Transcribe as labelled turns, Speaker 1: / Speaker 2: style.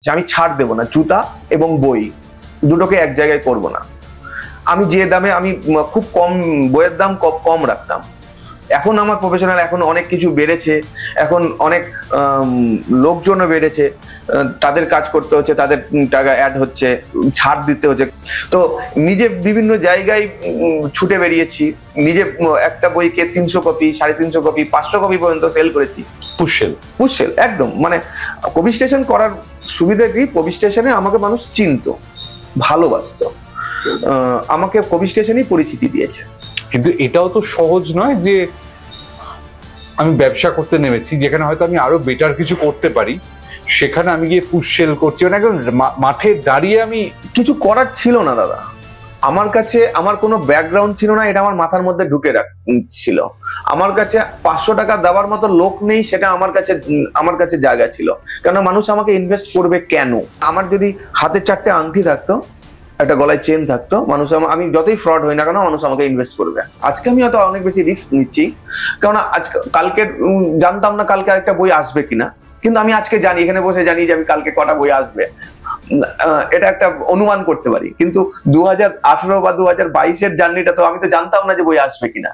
Speaker 1: যে আমি ছাড় দেবো না, জুতা এবং বই দুটোকে এক জায়গায় করব না। আমি যে দামে আমি খুব কম বইয়ের দাম কম রাখতাম, এখন আমার প্রফেশনাল, এখন অনেক কিছু বেড়েছে, এখন অনেক লোকজনও বেড়েছে, তাদের কাজ করতে হচ্ছে, তাদের টাকা অ্যাড হচ্ছে, ছাড় দিতে হচ্ছে। তো নিজে বিভিন্ন জায়গায় ছুটে বেরিয়েছি, নিজে একটা বইকে 300 কপি, 350 কপি, 500 কপি পর্যন্ত সেল করেছি। পুশ সেল একদম। মানে কবি স্টেশন করার সুবিধা কি, কবি স্টেশনে আমাকে মানুষ চিনতো, ভালোবাসতো, আমাকে কবি স্টেশনই পরিচিতি দিয়েছে।
Speaker 2: কিন্তু এটাও তো সহজ নয় যে আমি ব্যবসা করতে নেমেছি, যেখানে হয়তো আমি আরো বেটার কিছু করতে পারি, সেখানে আমি গিয়ে পুশ সেল করছি। মানে একদম মাঠে দাঁড়িয়ে আমি
Speaker 1: কিছু করার ছিল না দাদা। আমার কাছে আমার কোনো ব্যাকগ্রাউন্ড ছিল না, এটা আমার মাথার মধ্যে ঢুকে ছিল। আমার কাছে 500 টাকা দেওয়ার মতো লোক নেই, সেটা আমার কাছে জায়গা ছিল। কেন মানুষ আমাকে ইনভেস্ট করবে কেন? আমার যদি হাতে 4টে আংটি থাকতো, একটা গলায় চেন থাকতো, মানুষ আমি যতই ফ্রড হই না কেন, মানুষ আমাকে ইনভেস্ট করবে। আজকে আমি হয়তো অনেক বেশি রিস্ক নিচ্ছি, কারণ কালকে জানতাম না কালকে আরেকটা বই আসবে কিনা, কিন্তু আমি আজকে জানি, এখানে বসে জানি যে আমি কালকে কটা বই আসবে, এটা একটা অনুমান করতে পারি। কিন্তু 2018 বা 2022-এর জার্নিটা তো আমি তো জানতাম না যে বই আসবে কিনা।